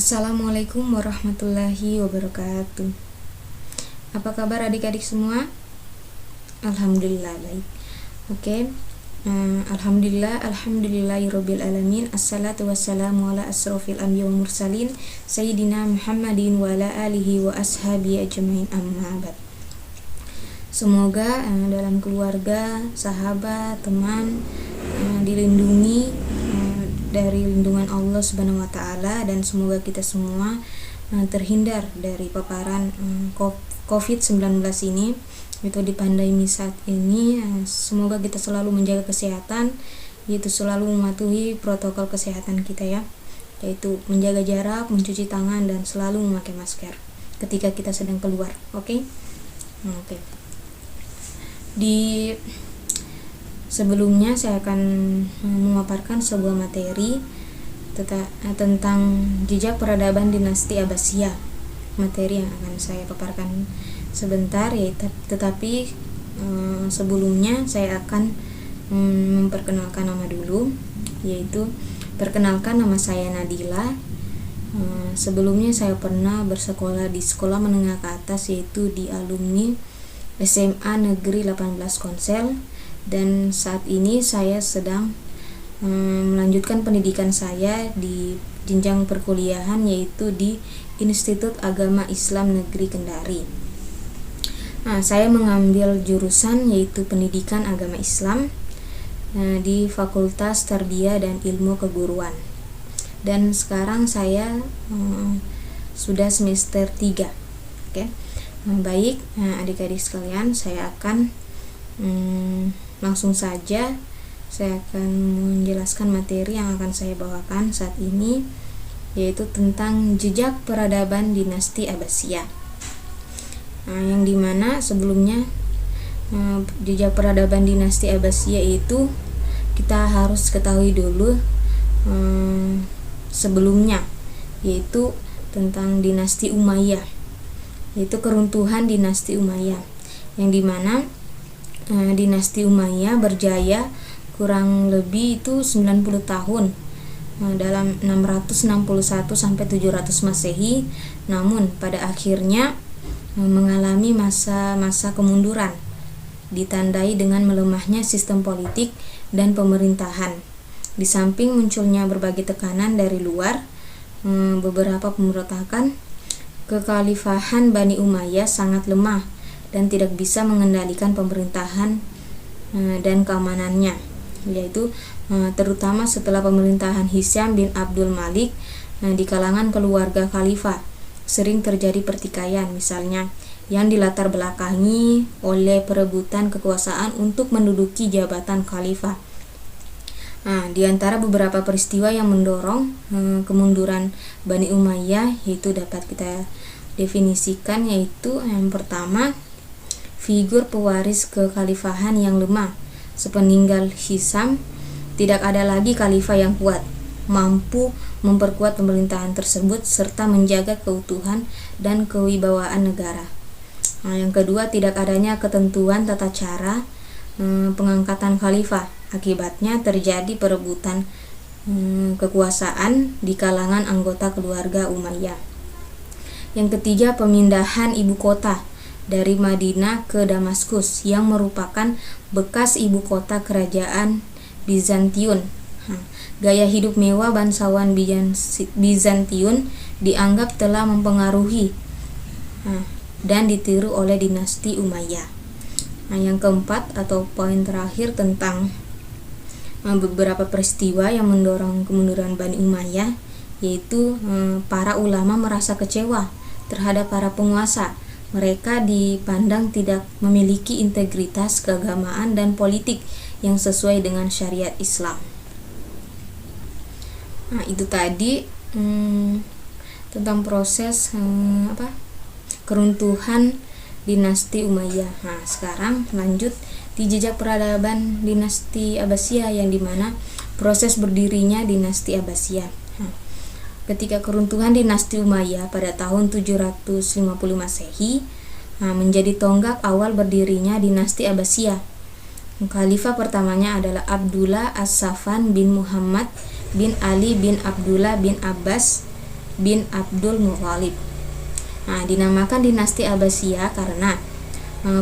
Assalamualaikum warahmatullahi wabarakatuh. Apa kabar adik-adik semua? Alhamdulillah baik. Oke. Alhamdulillahirabbil alamin. Assalatu wassalamu ala asrofil anbiya wal mursalin sayyidina Muhammadin wa ala alihi wa ashabihi ajmain, amma ba'd. Semoga dalam keluarga, sahabat, teman dilindungi dari lindungan Allah Subhanahu wa taala, dan semoga kita semua terhindar dari paparan COVID-19 ini, itu di pandemi saat ini. Semoga kita selalu menjaga kesehatan, yaitu selalu mematuhi protokol kesehatan kita ya, yaitu menjaga jarak, mencuci tangan, dan selalu memakai masker ketika kita sedang keluar. Oke. Di sebelumnya saya akan memaparkan sebuah materi tentang jejak peradaban dinasti Abbasiyah. Materi yang akan saya paparkan sebentar, tetapi sebelumnya saya akan memperkenalkan nama dulu, yaitu perkenalkan, nama saya Nadila. Sebelumnya saya pernah bersekolah di sekolah menengah ke atas, yaitu di alumni SMA Negeri 18 Konsel, dan saat ini saya sedang melanjutkan pendidikan saya di jenjang perkuliahan, yaitu di Institut Agama Islam Negeri Kendari. Saya mengambil jurusan yaitu Pendidikan Agama Islam di Fakultas Tarbiyah dan Ilmu Keguruan, dan sekarang saya sudah semester 3. Oke. Baik, adik-adik sekalian, saya akan langsung saja saya akan menjelaskan materi yang akan saya bawakan saat ini, yaitu tentang jejak peradaban dinasti Abbasiyah. Yang dimana sebelumnya jejak peradaban dinasti Abbasiyah itu kita harus ketahui dulu sebelumnya, yaitu tentang dinasti Umayyah, yaitu keruntuhan dinasti Umayyah, yang dimana dinasti Umayyah berjaya kurang lebih itu 90 tahun dalam 661 sampai 700 Masehi, namun pada akhirnya mengalami masa-masa kemunduran, ditandai dengan melemahnya sistem politik dan pemerintahan. Di samping munculnya berbagai tekanan dari luar, beberapa pemberontakan, kekhalifahan Bani Umayyah sangat lemah dan tidak bisa mengendalikan pemerintahan dan keamanannya, yaitu terutama setelah pemerintahan Hisham bin Abdul Malik. Di kalangan keluarga khalifah sering terjadi pertikaian, misalnya yang dilatar belakangi oleh perebutan kekuasaan untuk menduduki jabatan khalifah. Di antara beberapa peristiwa yang mendorong kemunduran Bani Umayyah, yaitu dapat kita definisikan, yaitu yang pertama, figur pewaris kekhalifahan yang lemah. Sepeninggal Hisham, tidak ada lagi khalifah yang kuat, mampu memperkuat pemerintahan tersebut serta menjaga keutuhan dan kewibawaan negara. Yang kedua, tidak adanya ketentuan tata cara pengangkatan khalifah. Akibatnya terjadi perebutan kekuasaan di kalangan anggota keluarga Umayyah. Yang ketiga, pemindahan ibu kota dari Madinah ke Damaskus, yang merupakan bekas ibu kota kerajaan Bizantium. Gaya hidup mewah bangsawan Bizantium dianggap telah mempengaruhi dan ditiru oleh dinasti Umayyah. Yang keempat atau poin terakhir tentang beberapa peristiwa yang mendorong kemunduran Bani Umayyah, yaitu para ulama merasa kecewa terhadap para penguasa. Mereka dipandang tidak memiliki integritas keagamaan dan politik yang sesuai dengan syariat Islam. Itu tadi tentang proses keruntuhan dinasti Umayyah. Sekarang lanjut di jejak peradaban dinasti Abbasiyah, yang dimana proses berdirinya dinasti Abbasiyah. Ketika keruntuhan dinasti Umayyah pada tahun 750 Masehi menjadi tonggak awal berdirinya dinasti Abbasiyah. Khalifah pertamanya adalah Abdullah As-Safan bin Muhammad bin Ali bin Abdullah bin Abbas bin Abdul Muthalib. Nah, dinamakan dinasti Abbasiyah karena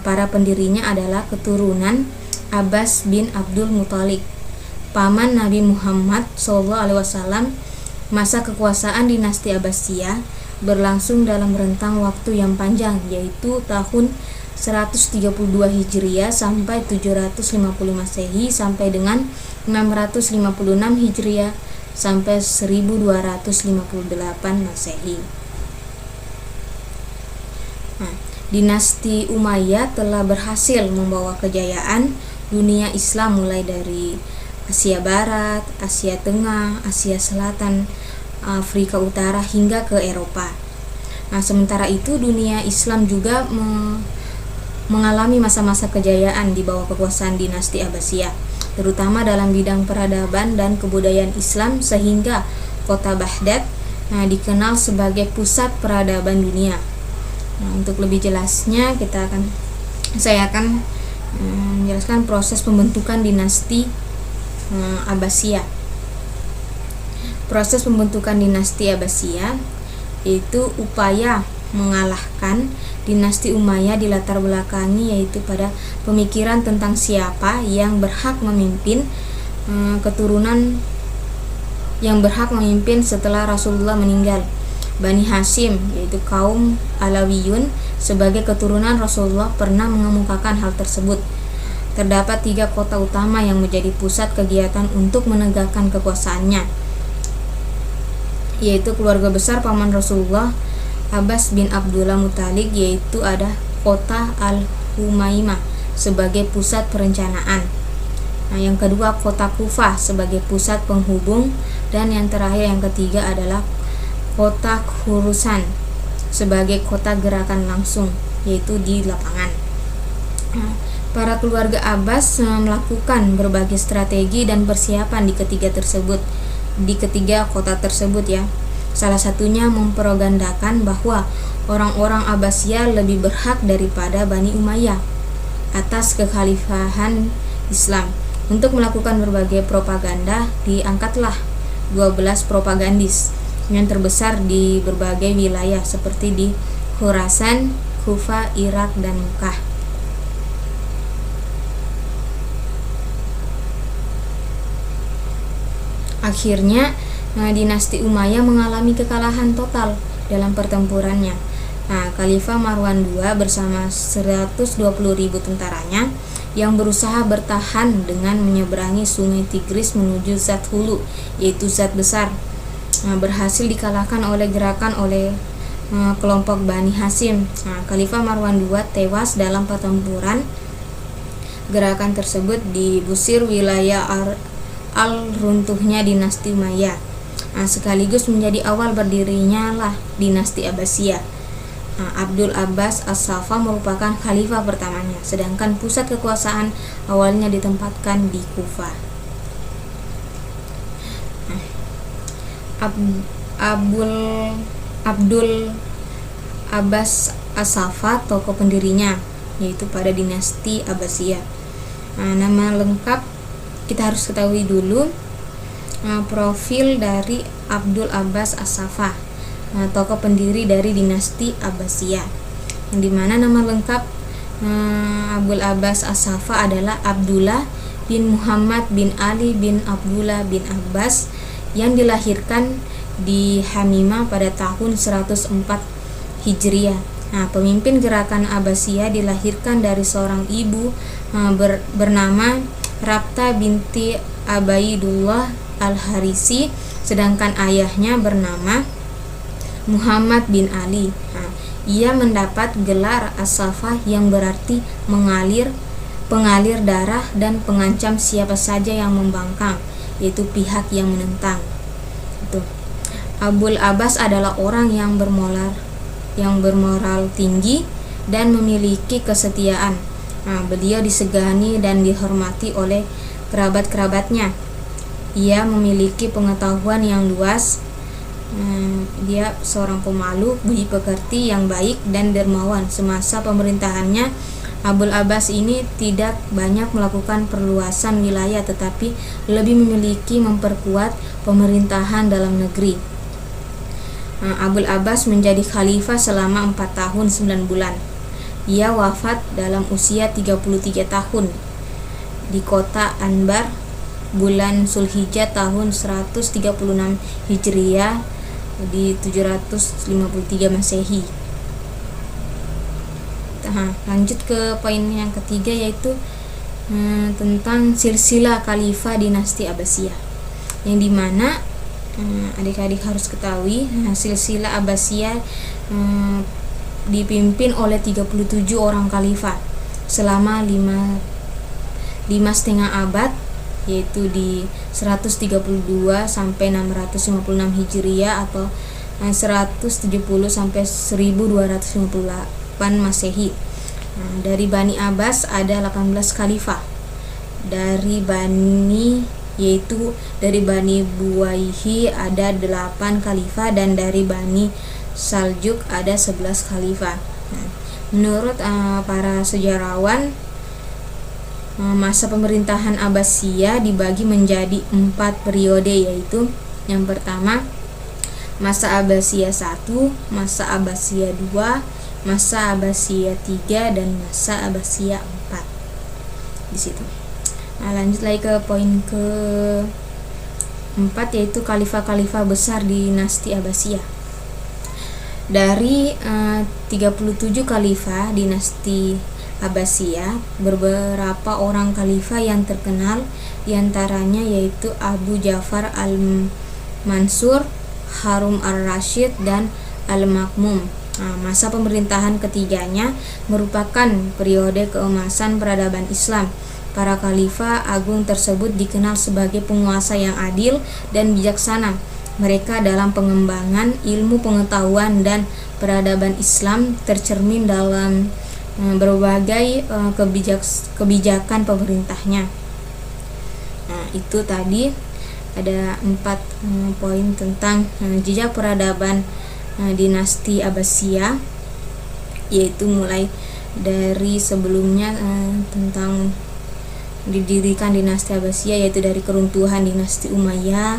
para pendirinya adalah keturunan Abbas bin Abdul Muthalib, paman Nabi Muhammad SAW. Masa kekuasaan dinasti Abbasiyah berlangsung dalam rentang waktu yang panjang, yaitu tahun 132 Hijriah sampai 750 Masehi sampai dengan 656 Hijriah sampai 1258 Masehi. Nah, dinasti Umayyah telah berhasil membawa kejayaan dunia Islam mulai dari Asia Barat, Asia Tengah, Asia Selatan, Afrika Utara hingga ke Eropa. Nah, sementara itu dunia Islam juga mengalami masa-masa kejayaan di bawah kekuasaan dinasti Abbasiyah, terutama dalam bidang peradaban dan kebudayaan Islam, sehingga kota Baghdad dikenal sebagai pusat peradaban dunia. Nah, untuk lebih jelasnya saya akan menjelaskan proses pembentukan dinasti Abbasiyah. Proses pembentukan dinasti Abbasiyah yaitu upaya mengalahkan dinasti Umayyah di latar belakangi, yaitu pada pemikiran tentang siapa yang berhak memimpin keturunan yang berhak memimpin setelah Rasulullah meninggal. Bani Hashim, yaitu kaum Alawiyun, sebagai keturunan Rasulullah pernah mengemukakan hal tersebut. Terdapat 3 kota utama yang menjadi pusat kegiatan untuk menegakkan kekuasaannya, yaitu keluarga besar paman Rasulullah Abbas bin Abdullah Muthalib, yaitu ada kota Al-Humaimah sebagai pusat perencanaan. Nah, yang kedua kota Kufah sebagai pusat penghubung, dan yang terakhir yang ketiga adalah kota Khurasan sebagai kota gerakan langsung, yaitu di lapangan. Nah, para keluarga Abbas melakukan berbagai strategi dan persiapan di ketiga kota tersebut ya. Salah satunya mempropagandakan bahwa orang-orang Abbasiyah lebih berhak daripada Bani Umayyah atas kekhalifahan Islam. Untuk melakukan berbagai propaganda, diangkatlah 12 propagandis yang terbesar di berbagai wilayah seperti di Khurasan, Kufah, Irak, dan Mekah. Akhirnya dinasti Umayyah mengalami kekalahan total dalam pertempurannya. Nah, Khalifah Marwan II bersama 120.000 tentaranya yang berusaha bertahan dengan menyeberangi sungai Tigris menuju Zat Hulu, yaitu Zat besar, berhasil dikalahkan oleh kelompok Bani Hashim. Nah, Khalifah Marwan II tewas dalam pertempuran. Gerakan tersebut diusir wilayah runtuhnya dinasti Umayyah, sekaligus menjadi awal berdirinya lah dinasti Abbasiyah. Abdul Abbas As-Saffah merupakan khalifah pertamanya, sedangkan pusat kekuasaan awalnya ditempatkan di Kufah. Abdul Abbas As-Saffah tokoh pendirinya, yaitu pada dinasti Abbasiyah. Nama lengkap kita harus ketahui dulu profil dari Abdul Abbas As-Saffah, tokoh pendiri dari dinasti Abbasiyah, yang dimana nama lengkap Abdul Abbas As-Saffah adalah Abdullah bin Muhammad bin Ali bin Abdullah bin Abbas, yang dilahirkan di Hamimah pada tahun 104 Hijriah. Pemimpin gerakan Abbasiyah dilahirkan dari seorang ibu bernama Rabta binti Abaidullah Al-Harisi, sedangkan ayahnya bernama Muhammad bin Ali. Ia mendapat gelar As-Saffah yang berarti pengalir darah dan pengancam siapa saja yang membangkang, yaitu pihak yang menentang. Abul Abbas adalah orang yang bermoral tinggi dan memiliki kesetiaan. Beliau disegani dan dihormati oleh kerabat-kerabatnya. Ia memiliki pengetahuan yang luas. Dia seorang pemalu, budi pekerti yang baik dan dermawan. Semasa pemerintahannya, Abul Abbas ini tidak banyak melakukan perluasan wilayah, tetapi lebih memperkuat pemerintahan dalam negeri. Abul Abbas menjadi khalifah selama 4 tahun 9 bulan. Ia wafat dalam usia 33 tahun di kota Anbar bulan Zulhijjah tahun 136 Hijriah di 753 Masehi. Lanjut ke poin yang ketiga, yaitu tentang silsilah khalifah dinasti Abbasiyah, yang dimana adik-adik harus ketahui silsilah Abbasiyah dipimpin oleh 37 orang khalifah selama 5,5 abad, yaitu di 132 sampai 656 Hijriah atau 170 sampai 1258 Masehi. Dari Bani Abbas ada 18 khalifah. Dari Bani Buwaihi ada 8 khalifah, dan dari Bani Saljuk ada 11 khalifah. Menurut para sejarawan, masa pemerintahan Abbasiyah dibagi menjadi 4 periode, yaitu yang pertama masa Abbasiyah 1, masa Abbasiyah 2, masa Abbasiyah 3, dan masa Abbasiyah 4. Di situ. Lanjut lagi ke poin ke-4, yaitu khalifah-khalifah besar dinasti Abbasiyah. Dari 37 khalifah dinasti Abbasiyah, beberapa orang khalifah yang terkenal diantaranya yaitu Abu Ja'far al-Mansur, Harun al-Rashid, dan al-Makmum. Masa pemerintahan ketiganya merupakan periode keemasan peradaban Islam. Para khalifah agung tersebut dikenal sebagai penguasa yang adil dan bijaksana. Mereka dalam pengembangan ilmu pengetahuan dan peradaban Islam tercermin dalam berbagai kebijakan pemerintahnya. Itu tadi ada 4 poin tentang jejak peradaban dinasti Abbasiyah, yaitu mulai dari sebelumnya tentang didirikan dinasti Abbasiyah, yaitu dari keruntuhan dinasti Umayyah.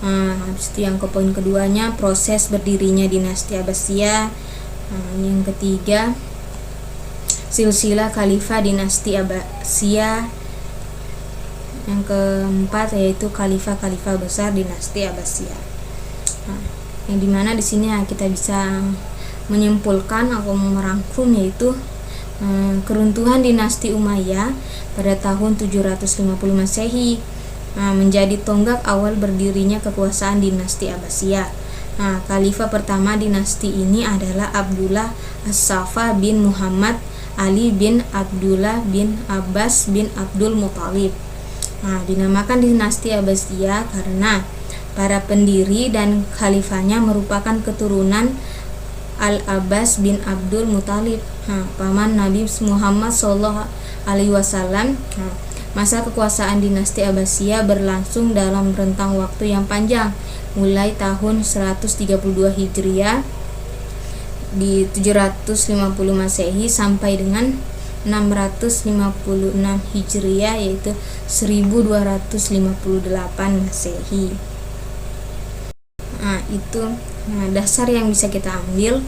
Habis itu yang ke poin keduanya proses berdirinya dinasti Abbasiyah. Yang ketiga silsilah khalifah dinasti Abbasiyah. Yang keempat yaitu khalifah-khalifah besar dinasti Abbasiyah. Yang dimana di sini kita bisa menyimpulkan atau merangkum, yaitu keruntuhan dinasti Umayyah pada tahun 750 Masehi menjadi tonggak awal berdirinya kekuasaan dinasti Abbasiyah. Khalifah pertama dinasti ini adalah Abdullah As-Saffah bin Muhammad Ali bin Abdullah bin Abbas bin Abdul Muthalib. Dinamakan dinasti Abbasiyah karena para pendiri dan khalifahnya merupakan keturunan Al-Abbas bin Abdul Muthalib, paman Nabi Muhammad SAW. Masa kekuasaan dinasti Abbasiyah berlangsung dalam rentang waktu yang panjang, mulai tahun 132 Hijriah di 750 Masehi sampai dengan 656 Hijriah, yaitu 1258 Masehi. Itu dasar yang bisa kita ambil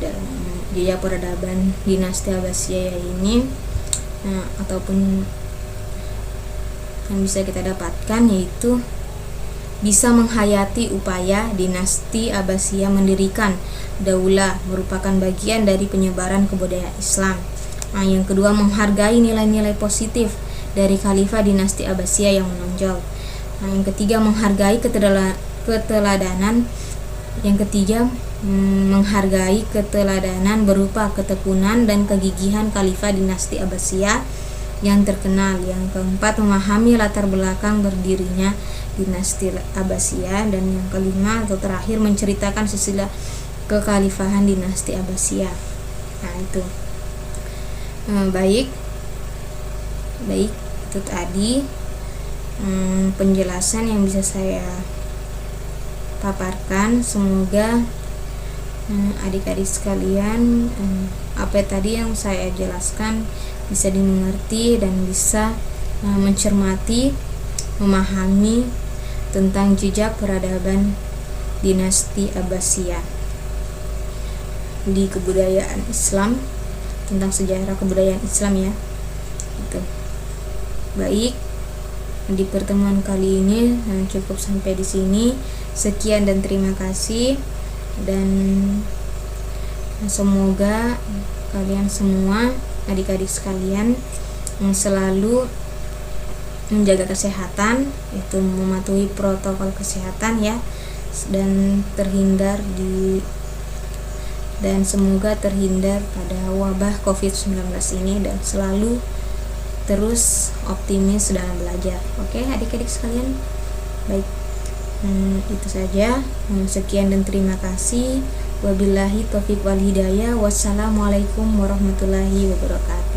dalam jejak peradaban dinasti Abbasiyah ini, ataupun yang bisa kita dapatkan, yaitu bisa menghayati upaya dinasti Abbasiyah mendirikan daulah merupakan bagian dari penyebaran kebudayaan Islam. Yang kedua, menghargai nilai-nilai positif dari khalifah dinasti Abbasiyah yang menonjol. Yang ketiga, menghargai keteladanan. Yang ketiga, menghargai keteladanan berupa ketekunan dan kegigihan khalifah dinasti Abbasiyah yang terkenal. Yang keempat, memahami latar belakang berdirinya dinasti Abbasiyah. Dan yang kelima atau terakhir, menceritakan silsilah kekhalifahan dinasti Abbasiyah. Itu baik itu tadi penjelasan yang bisa saya paparkan. Semoga adik-adik sekalian apa tadi yang saya jelaskan bisa dimengerti dan bisa mencermati, memahami tentang jejak peradaban dinasti Abbasiyah. Di kebudayaan Islam, tentang sejarah kebudayaan Islam ya. Itu. Baik, di pertemuan kali ini cukup sampai di sini. Sekian dan terima kasih, dan semoga kalian semua, adik-adik sekalian, selalu menjaga kesehatan, itu mematuhi protokol kesehatan ya, dan semoga terhindar pada wabah COVID-19 ini, dan selalu terus optimis dalam belajar. Oke, adik-adik sekalian. Baik, itu saja. Sekian dan terima kasih. Wabillahi taufiq wal hidayah. Wassalamualaikum warahmatullahi wabarakatuh.